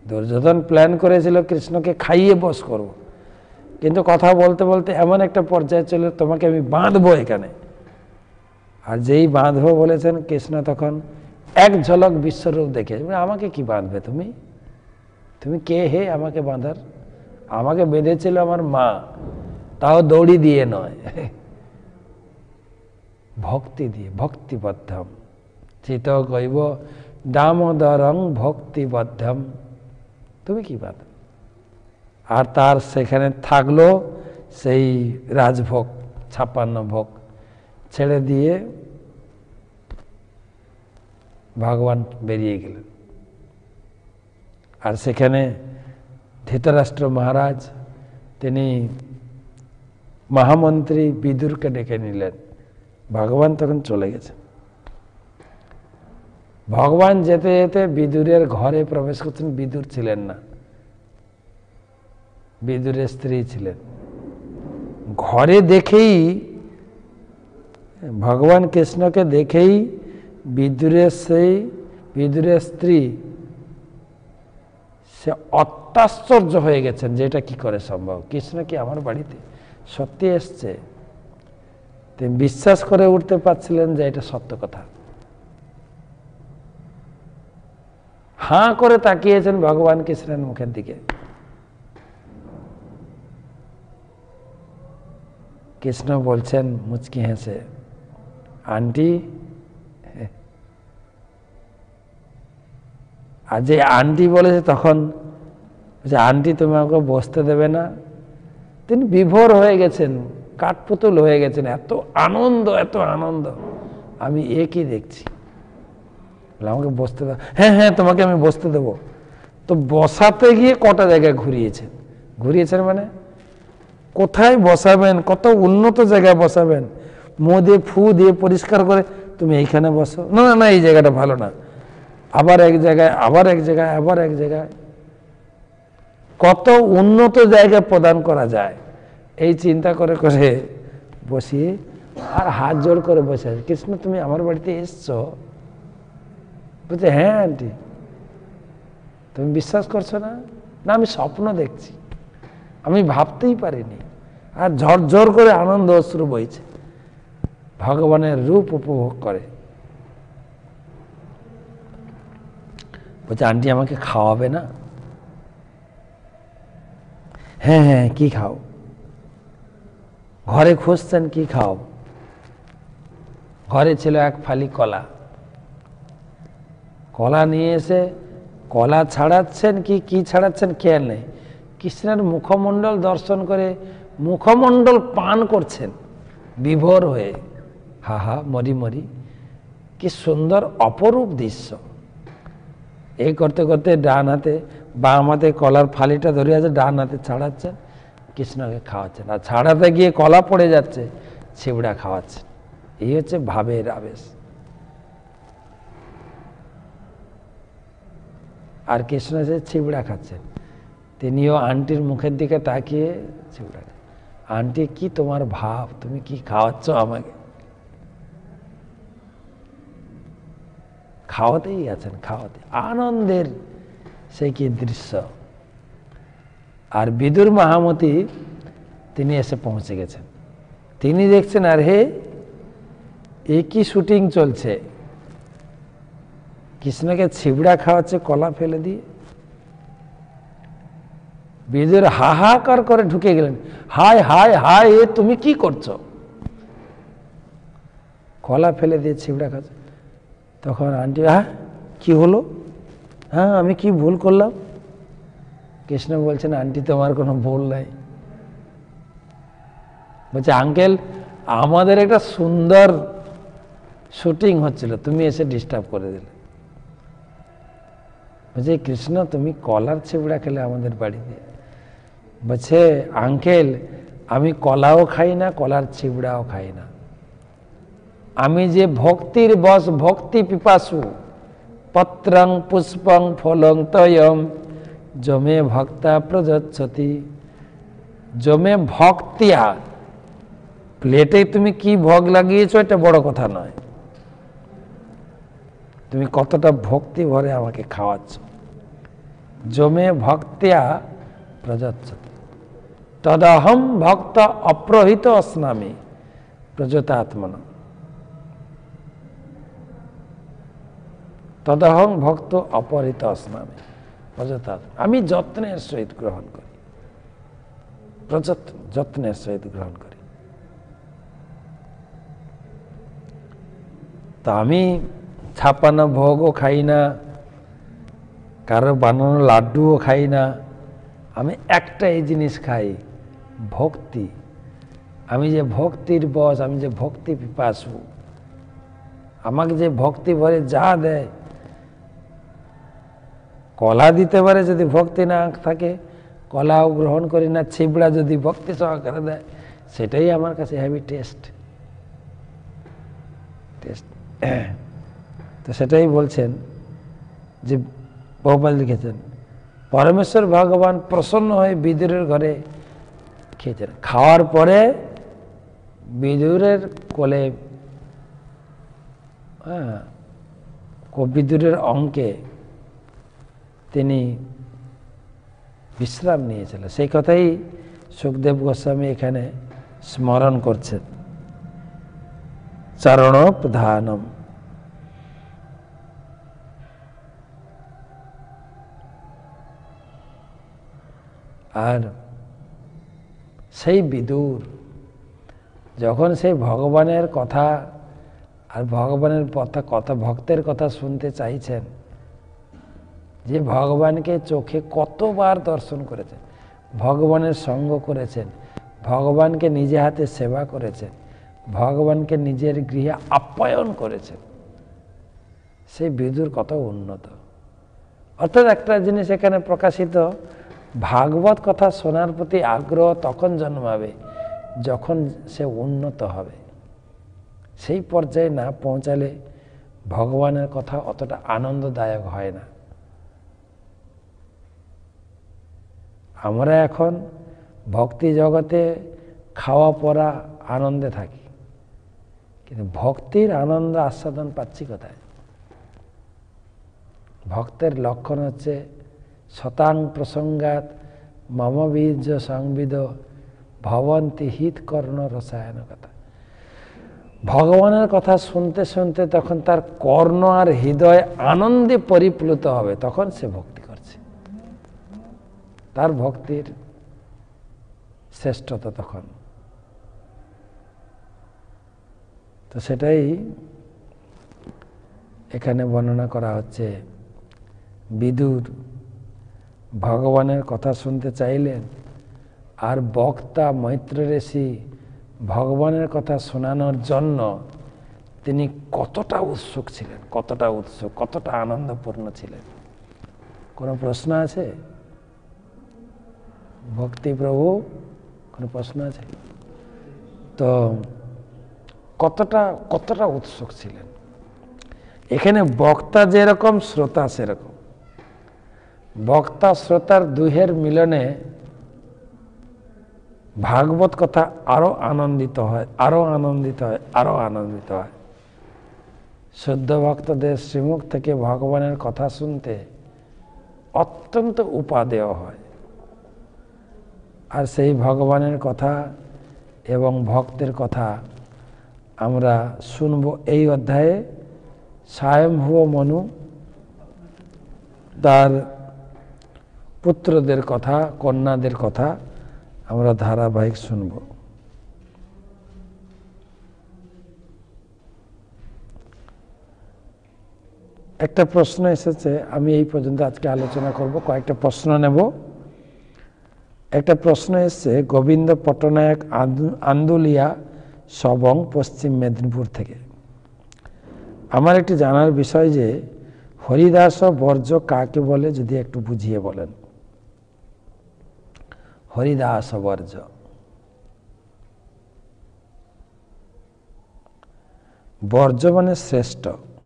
Duryodhan plan করেছিল কৃষ্ণকে খাইয়ে বশ করব, কিন্তু কথা বলতে বলতে এমন একটা পর্যায়ে চলে, তোমাকে আমি বাঁধবো এখানে। আর যেই বাঁধবো বলেছেন, কৃষ্ণ তখন এক ঝলক বিশ্বরূপ দেখে, আমাকে কি বাঁধবে তুমি? তুমি কে হে আমাকে বাঁধার? আমাকে বেঁধেছিল আমার মা, তাও দড়ি দিয়ে নয়, ভক্তি দিয়ে, ভক্তিবদ্ধম চিত কইব দামোদরং ভক্তিবদ্ধম। তুমি কি বাঁধ? আর তার সেখানে থাকলো সেই রাজভোগ, 56 ভোগ ছেড়ে দিয়ে ভগবান বেরিয়ে গেলেন। আর সেখানে ধৃতরাষ্ট্র মহারাজ তিনি মহামন্ত্রী বিদুরকে ডেকে নিলেন। ভগবান তখন চলে গেছেন। ভগবান যেতে যেতে বিদুরের ঘরে প্রবেশ করছেন। বিদুর ছিলেন না, বিদুরের স্ত্রী ছিলেন। ঘরে দেখেই, ভগবান কৃষ্ণকে দেখেই বিদুরের স্ত্রী সে অত্যাশ্চর্য হয়ে গেছেন যে এটা কি করে সম্ভব, কৃষ্ণ কি আমার বাড়িতে সত্যি এসছে। তিনি বিশ্বাস করে উঠতে পারছিলেন যে এটা সত্য কথা। হাঁ করে তাকিয়েছেন ভগবান কৃষ্ণের মুখের দিকে। কৃষ্ণ বলছেন মুচকি হেসে, আন্টি। আর যে আন্টি বলেছে তখন আন্টি তুমি আমাকে বসতে দেবে না। তিনি বিভোর হয়ে গেছেন, কাঠপুতুল হয়ে গেছেন, এত আনন্দ, এত আনন্দ। আমি একই দেখছি, আমাকে বসতে দাও। হ্যাঁ হ্যাঁ তোমাকে আমি বসতে দেবো। তো বসাতে গিয়ে কটা জায়গায় ঘুরিয়েছেন মানে কোথায় বসাবেন, কত উন্নত জায়গায় বসাবেন, মুখ দিয়ে ফু দিয়ে পরিষ্কার করে তুমি এইখানে বসো, না না না এই জায়গাটা ভালো না, আবার এক জায়গায়, আবার এক জায়গায়, আবার এক জায়গায়, কত উন্নত জায়গায় প্রদান করা যায় এই চিন্তা করে করে বসিয়ে আর হাত জোড় করে বসে আছে। কৃষ্ণ তুমি আমার বাড়িতে এসছো? বলছে হ্যাঁ আন্টি। তুমি বিশ্বাস করছো না? না আমি স্বপ্ন দেখছি, আমি ভাবতেই পারিনি। আর ঝরঝর করে আনন্দ অশ্রু বইছে, ভগবানের রূপ উপভোগ করে। বলছে আন্টি আমাকে খাওয়াবে না? হ্যাঁ হ্যাঁ কি খাও? ঘরে খুঁজছেন কি খাও। ঘরে ছিল এক ফালি কলা। কলা নিয়ে এসে কলা ছাড়াচ্ছেন কি ছাড়াচ্ছেন খেয়াল নেই। কৃষ্ণের মুখমণ্ডল দর্শন করে মুখমণ্ডল পান করছেন বিভোর হয়ে, হা হা মরি মরি, কি সুন্দর অপরূপ দৃশ্য। এই করতে করতে ডান হাতে বাম হাতে কলার ফালিটা ধরে আছে, ডান হাতে ছাড়াচ্ছেন, কৃষ্ণকে খাওয়াচ্ছেন। আর ছাড়াতে গিয়ে কলা পড়ে যাচ্ছে, ছিবড়া খাওয়াচ্ছেন। এই হচ্ছে ভাবের আবেশ। আর কৃষ্ণ সে ছিবড়া খাচ্ছেন, তিনিও আন্টির মুখের দিকে তাকিয়ে ছিবড়া। আন্টি কি তোমার ভাব, তুমি কি খাওয়াচ্ছ আমাকে? খাওয়াতেই আছেন, খাওয়াতে আনন্দের সে কি দৃশ্য। আর বিদুর মহামতি তিনি এসে পৌঁছে গেছেন। তিনি দেখছেন আর হে একই শুটিং চলছে, কৃষ্ণকে ছিবড়া খাওয়াচ্ছে কলা ফেলে দিয়ে। বিদুর হাহাকার করে ঢুকে গেলেন, হায় হায় হায় এ তুমি কি করছো? কলা ফেলে দিয়ে ছিবড়া খাচ্ছে। তখন আন্টি, হ্যাঁ কি হলো, হ্যাঁ আমি কি ভুল করলাম? কৃষ্ণ বলছেন আন্টি তোমার কোনো ভুল নাই। বলছে আঙ্কেল আমাদের একটা সুন্দর শুটিং হচ্ছিল, তুমি এসে ডিস্টার্ব করে দিলে। বলছে কৃষ্ণ তুমি কলার ছিবড়া খেলে আমাদের বাড়িতে? বলছে আঙ্কেল আমি কলাও খাই না, কলার ছিবড়াও খাই না, আমি যে ভক্তির বশ, ভক্তি পিপাসু, পত্রং পুষ্পং ফলং তয়ম জমে ভক্তা প্রযচ্ছতি। জমে ভক্তিয়া, প্লেটে তুমি কি ভোগ লাগিয়েছো এটা বড় কথা নয়, তুমি কতটা ভক্তি ভরে আমাকে খাওয়াচ্ছ জমে ভক্তিয়া প্রযচ্ছতি তদহম ভক্ত অপ্রহিত অস্নামি প্রযতাত্মন। তদহং ভক্ত অপহৃত অস্নামি প্রযতাৎ, আমি যত্নের সহিত গ্রহণ করি, যত্নের সহিত গ্রহণ করি। তা আমি ছাপানো ভোগও খাই না, কারো বানানো লাড্ডুও খাই না, আমি একটাই জিনিস খাই, ভক্তি। আমি যে ভক্তির বশ, আমি যে ভক্তি পিপাসু, আমাকে যে ভক্তি ভরে যা দেয়, কলা দিতে পারে, যদি ভক্তি না থাকে কলাও গ্রহণ করি না, ছিবড়া যদি ভক্তি সহকারে দেয় সেটাই আমার কাছে হেভি টেস্ট। তো সেটাই বলছেন যে বহুপাল লিখেছেন, পরমেশ্বর ভগবান প্রসন্ন হয়ে বিদুরের ঘরে খেয়েছেন। খাওয়ার পরে বিদুরের কোলে, বিদুরের অঙ্কে তিনি বিশ্রাম নিয়েছিলেন। সেই কথাই সুখদেব গোস্বামী এখানে স্মরণ করছেন, চরণ প্রধানম। আর সেই বিদুর যখন সেই ভগবানের কথা আর ভগবানের কথা ভক্তের কথা শুনতে চাইছেন, যে ভগবানকে চোখে কতবার দর্শন করেছেন, ভগবানের সঙ্গ করেছেন, ভগবানকে নিজে হাতে সেবা করেছেন, ভগবানকে নিজের গৃহে আপ্যায়ন করেছেন, সেই বিদুর কত উন্নত। অর্থাৎ একটা জিনিস এখানে প্রকাশিত, ভাগবত কথা শোনার প্রতি আগ্রহ তখন জন্মাবে যখন সে উন্নত হবে। সেই পর্যায়ে না পৌঁছালে ভগবানের কথা অতটা আনন্দদায়ক হয় না। আমরা এখন ভক্তি জগতে খাওয়া পড়া আনন্দে থাকি, কিন্তু ভক্তির আনন্দ আস্বাদন পাচ্ছি কোথায়? ভক্তের লক্ষণ হচ্ছে শতাং প্রসঙ্গাত মম বীর্য সংবিদ ভবন্তি হিত কর্ণ রসায়ন কথা। ভগবানের কথা শুনতে শুনতে তখন তার কর্ণ আর হৃদয় আনন্দে পরিপ্লুত হবে, তখন সে ভক্তি করছে। তার ভক্তির শ্রেষ্ঠতা তখন। তো সেটাই এখানে বর্ণনা করা হচ্ছে। বিদুর ভগবানের কথা শুনতে চাইলেন, আর বক্তা মৈত্র ঋষি ভগবানের কথা শোনানোর জন্য তিনি কতটা উৎসুক ছিলেন, কতটা উৎসুক, কতটা আনন্দপূর্ণ ছিলেন। কোনো প্রশ্ন আছে? ভক্তি প্রভু কোনো প্রশ্ন আছে? তো কতটা উৎসুক ছিলেন। এখানে বক্তা যেরকম শ্রোতা সেরকম। বক্তা শ্রোতার দুহের মিলনে ভাগবত কথা আরো আনন্দিত হয়, আরো আনন্দিত হয়, আরো আনন্দিত হয়। শুদ্ধ ভক্তদের শ্রীমুখ থেকে ভগবানের কথা শুনতে অত্যন্ত উপাদেয় হয়। আর সেই ভগবানের কথা এবং ভক্তের কথা আমরা শুনব এই অধ্যায়ে। স্বয়ম্ভুব মনু তার পুত্রদের কথা, কন্যাদের কথা আমরা ধারাবাহিক শুনব। একটা প্রশ্ন এসেছে, আমি এই পর্যন্ত আজকে আলোচনা করব, কয়েকটা প্রশ্ন নেব। একটা প্রশ্ন এসছে গোবিন্দ পট্টনায়ক, আন্দুলিয়া, সবং, পশ্চিম মেদিনীপুর থেকে। আমার একটি জানার বিষয় যে হরিদাস বর্জ্য কাকে বলে, যদি একটু বুঝিয়ে বলেন। হরিদাস বর্জ্য, বর্জ্য মানে শ্রেষ্ঠ।